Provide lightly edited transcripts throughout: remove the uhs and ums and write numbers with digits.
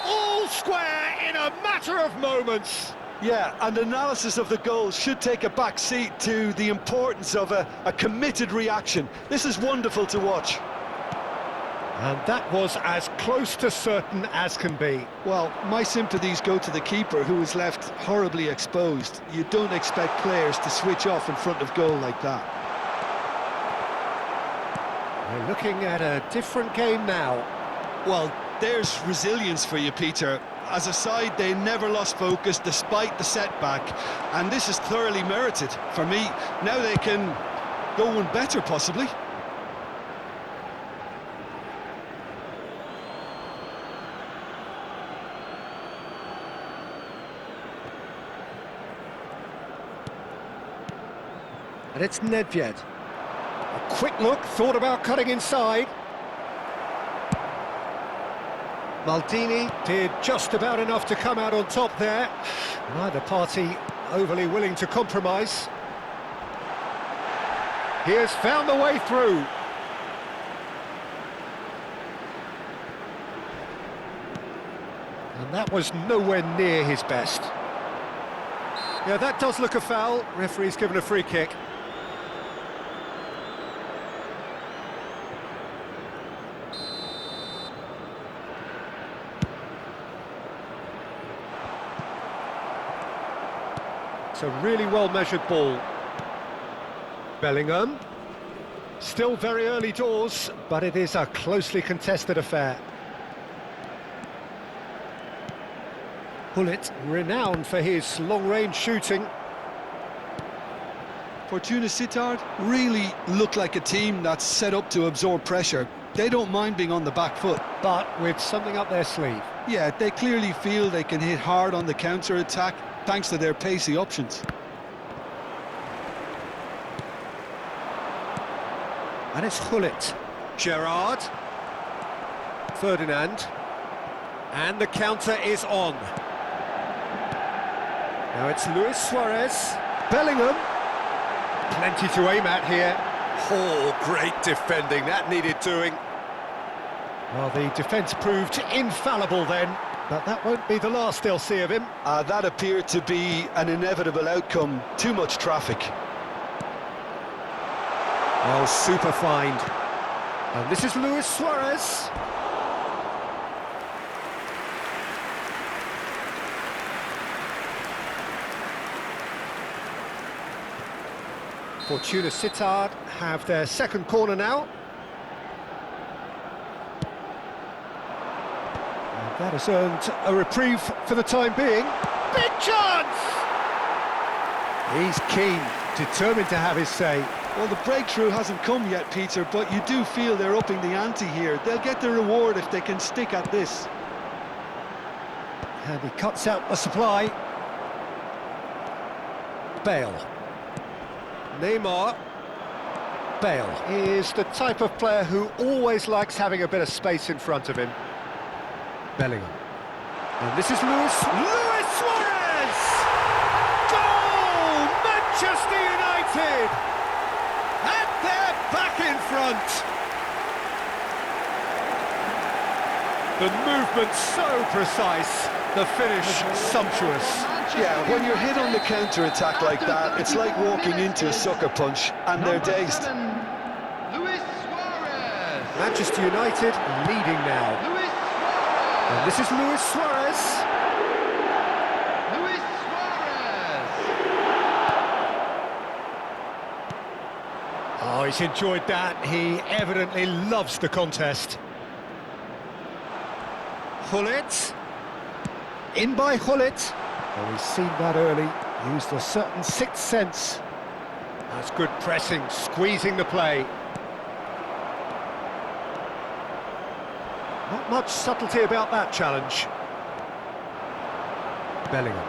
all square in a matter of moments. Yeah, and analysis of the goal should take a back seat to the importance of a committed reaction. This is wonderful to watch. And that was as close to certain as can be. Well, my sympathies go to the keeper, who is left horribly exposed. You don't expect players to switch off in front of goal like that. We're looking at a different game now. Well, there's resilience for you, Peter. As a side, they never lost focus despite the setback, and this is thoroughly merited. For me, now they can go one better, possibly. And it's Nedved. A quick look, thought about cutting inside. Maldini did just about enough to come out on top there. Neither party overly willing to compromise. He has found the way through. And that was nowhere near his best. Yeah, that does look a foul. Referee's given a free kick. It's a really well-measured ball. Bellingham. Still very early doors, but it is a closely contested affair. Gullit, renowned for his long-range shooting. Fortuna Sittard really look like a team that's set up to absorb pressure. They don't mind being on the back foot. But with something up their sleeve. Yeah, they clearly feel they can hit hard on the counter-attack thanks to their pacey options. And it's Gullit. Gerrard. Ferdinand. And the counter is on. Now it's Luis Suarez. Bellingham. Plenty to aim at here. Oh, great defending. That needed doing. Well, the defence proved infallible then, but that won't be the last they'll see of him. That appeared to be an inevitable outcome. Too much traffic. Oh, super find. And this is Luis Suarez. Fortuna Sittard have their second corner now. And that has earned a reprieve for the time being. Big chance! He's keen, determined to have his say. Well, the breakthrough hasn't come yet, Peter, but you do feel they're upping the ante here. They'll get the reward if they can stick at this. And he cuts out the supply. Bale. Neymar. Bale is the type of player who always likes having a bit of space in front of him. Bellingham. And this is Luis Suarez! Goal! Manchester United! And they're back in front! The movement so precise, the finish sumptuous. Yeah, when you're hit on the counter-attack like that, it's like walking into a sucker punch, and they're dazed. Manchester United leading now. And this is Luis Suarez. Oh, he's enjoyed that. He evidently loves the contest. Gullit. In by Gullit. Oh, he's seen that early. Used a certain sixth sense. That's good pressing, squeezing the play. Not much subtlety about that challenge. Bellingham.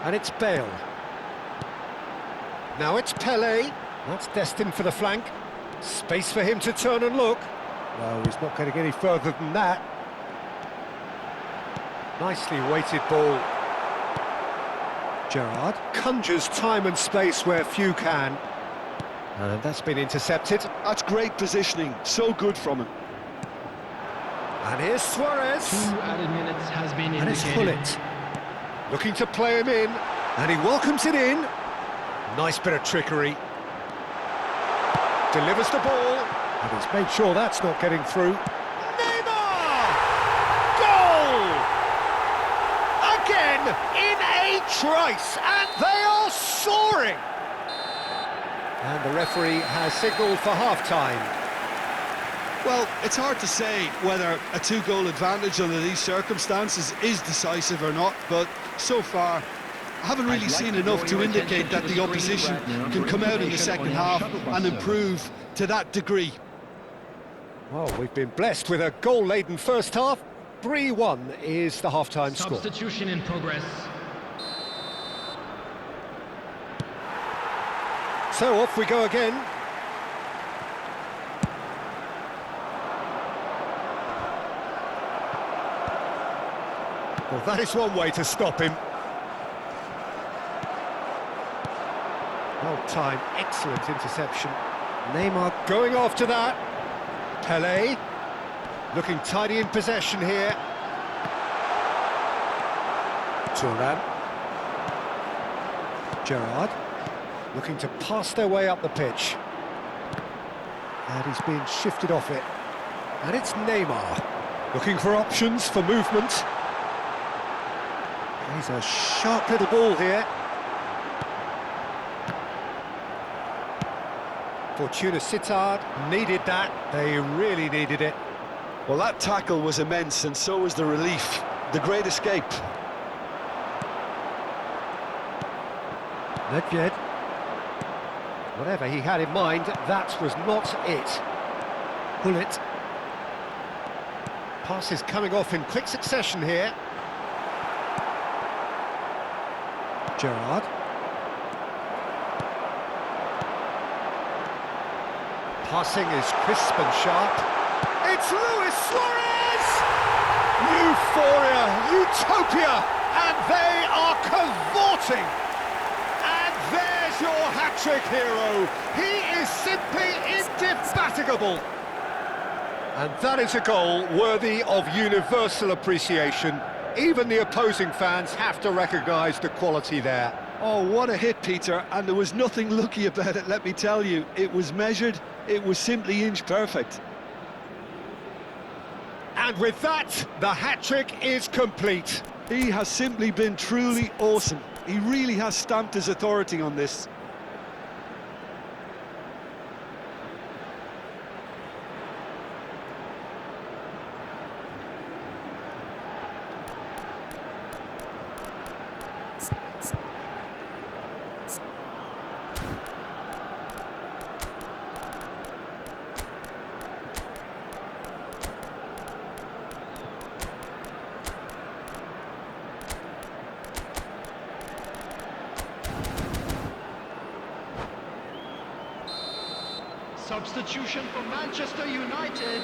And it's Bale. Now it's Pelé. That's destined for the flank. Space for him to turn and look. No, he's not going to get any further than that. Nicely weighted ball. Gerrard conjures time and space where few can. And that's been intercepted. That's great positioning, so good from him. And here's Suarez. 2 added minutes has been And it's indicated. Hullet. Looking to play him in. And he welcomes it in. Nice bit of trickery. Delivers the ball. And he's made sure that's not getting through. Neymar! Goal! Again in a trice. And they are soaring. And the referee has signalled for half-time. Well, it's hard to say whether a 2-goal advantage under these circumstances is decisive or not, but so far I haven't really seen enough to indicate that the opposition can come out in the second half and improve to that degree. Well, we've been blessed with a goal-laden first half. 3-1 is the half-time score. Substitution in progress. So off we go again. Well, that is one way to stop him. Well timed, excellent interception. Neymar going after that. Pelé looking tidy in possession here. Turan. Gerrard looking to pass their way up the pitch. And he's being shifted off it. And it's Neymar looking for options for movement. He's a sharp little ball here. Fortuna Sittard needed that. They really needed it. Well, that tackle was immense, and so was the relief. The great escape. Nedved. Whatever he had in mind, that was not it. Hullet. Passes coming off in quick succession here. Gerrard. Passing is crisp and sharp. It's Luis Suarez! Euphoria, utopia, and they are cavorting. And there's your hat-trick hero. He is simply indefatigable. And that is a goal worthy of universal appreciation. Even the opposing fans have to recognise the quality there. Oh, what a hit, Peter, and there was nothing lucky about it, let me tell you. It was measured, it was simply inch perfect. And with that, the hat-trick is complete. He has simply been truly awesome. He really has stamped his authority on this. Substitution for Manchester United.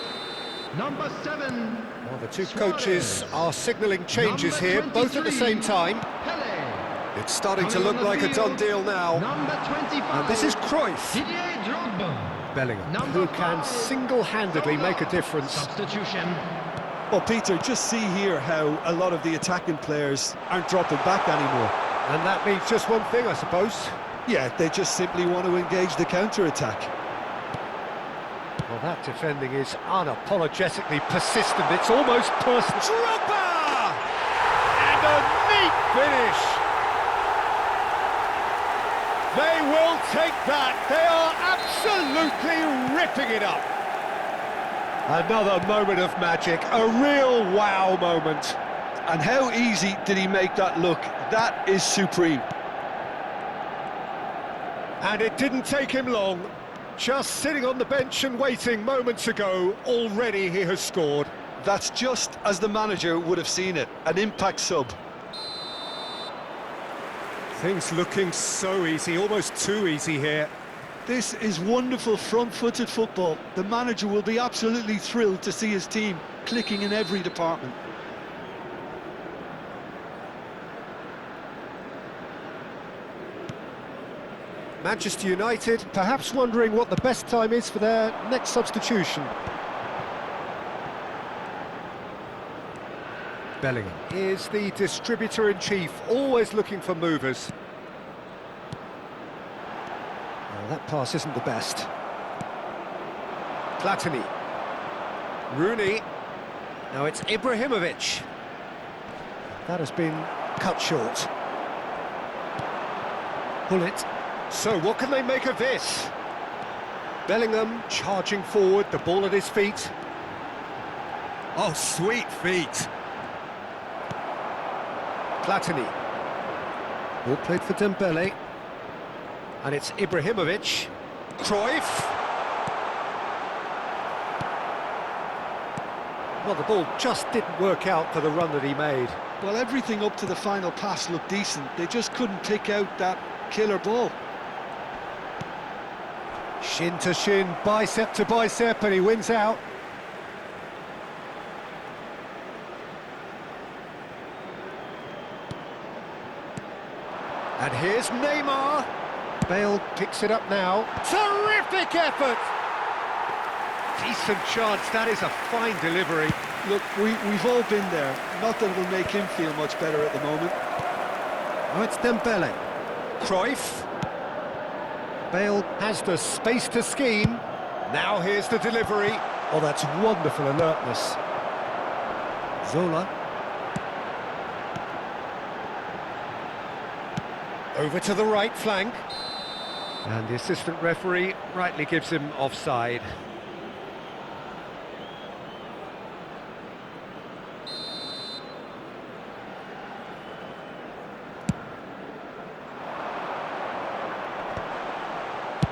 Number 7. Well, the two Suarez. coaches are signalling changes Number here, both at the 23, same time. Pelé. It's starting to Coming look on the like a done field, deal now. Number 25. And this is Cruyff. Didier Drogba. Bellingham, Number who can 5, single-handedly make a difference. Substitution. Well, Peter, just see here how a lot of the attacking players aren't dropping back anymore. And that means just one thing, I suppose. Yeah, they just simply want to engage the counter-attack. Well, that defending is unapologetically persistent. It's almost personal. Drogba! And a neat finish. They will take that. They are absolutely ripping it up. Another moment of magic, a real wow moment. And how easy did he make that look? That is supreme. And it didn't take him long. Just sitting on the bench and waiting moments ago, already he has scored. That's just as the manager would have seen it, an impact sub. Things looking so easy, almost too easy here. This is wonderful front-footed football. The manager will be absolutely thrilled to see his team clicking in every department. Manchester United perhaps wondering what the best time is for their next substitution. Bellingham is the distributor-in-chief, always looking for movers. Well, that pass isn't the best. Platini. Rooney. Now it's Ibrahimovic. That has been cut short. Bullet. So what can they make of this? Bellingham charging forward, the ball at his feet. Oh, sweet feet. Platini. Ball played for Dembele. And it's Ibrahimovic. Cruyff. Well, the ball just didn't work out for the run that he made. Well, everything up to the final pass looked decent. They just couldn't pick out that killer ball. Shin to shin, bicep to bicep, and he wins out. And here's Neymar. Bale picks it up now. Terrific effort! Decent chance, that is a fine delivery. Look, we've all been there. Not that it'll make him feel much better at the moment. Oh, it's Dembele. Cruyff. Bale has the space to scheme. Now here's the delivery. Oh, that's wonderful alertness. Zola. Over to the right flank. And the assistant referee rightly gives him offside.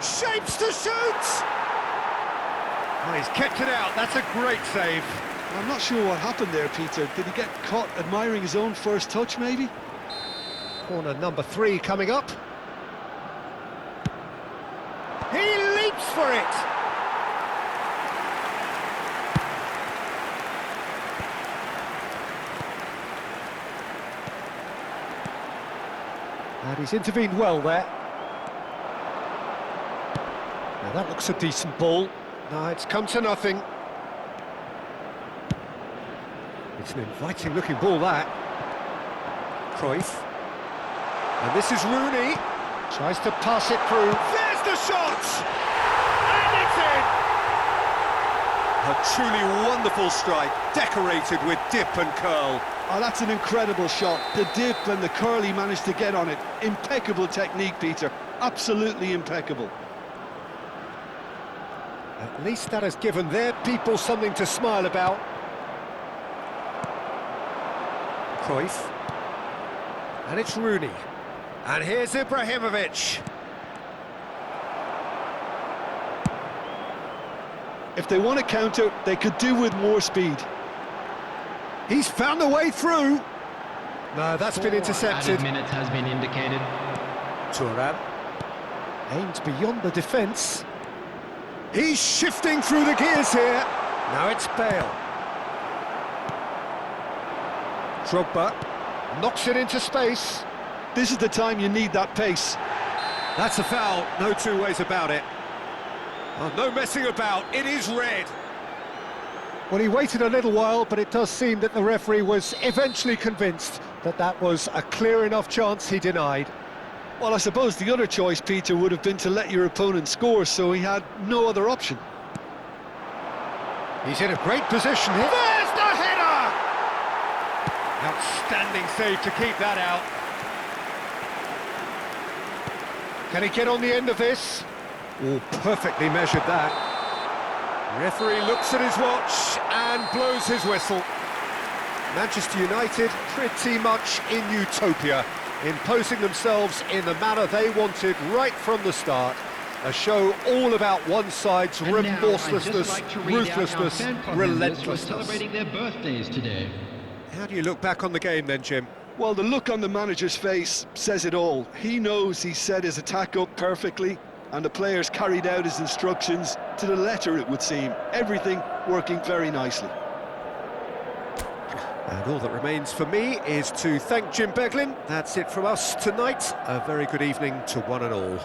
Shapes to shoot! Oh, he's kept it out, that's a great save. I'm not sure what happened there, Peter. Did he get caught admiring his own first touch, maybe? Corner number 3 coming up. He leaps for it! And he's intervened well there. Now that looks a decent ball. No, it's come to nothing. It's an inviting looking ball, that. Cruyff. And this is Rooney. Tries to pass it through. There's the shot! And it's in! A truly wonderful strike, decorated with dip and curl. Oh, that's an incredible shot. The dip and the curl he managed to get on it. Impeccable technique, Peter. Absolutely impeccable. At least that has given their people something to smile about. Cruyff. And it's Rooney. And here's Ibrahimovic. If they want to counter, they could do with more speed. He's found a way through. No, that's been intercepted. Added minutes has been indicated. Thuram aimed beyond the defence. He's shifting through the gears here. Now it's Bale. Drogba knocks it into space. This is the time you need that pace. That's a foul, no two ways about it. Oh, no messing about, it is red. Well, he waited a little while, but it does seem that the referee was eventually convinced that that was a clear enough chance he denied. Well, I suppose the other choice, Peter, would have been to let your opponent score, so he had no other option. He's in a great position here. There's the header! Outstanding save to keep that out. Can he get on the end of this? Oh, perfectly measured that. Referee looks at his watch and blows his whistle. Manchester United pretty much in utopia, imposing themselves in the manner they wanted right from the start. A show all about one side's remorselessness, ruthlessness, relentlessness. Celebrating their birthdays today. How do you look back on the game then, Jim? Well, the look on the manager's face says it all. He knows he set his attack up perfectly, and the players carried out his instructions to the letter, it would seem. Everything working very nicely. And all that remains for me is to thank Jim Beglin. That's it from us tonight. A very good evening to one and all.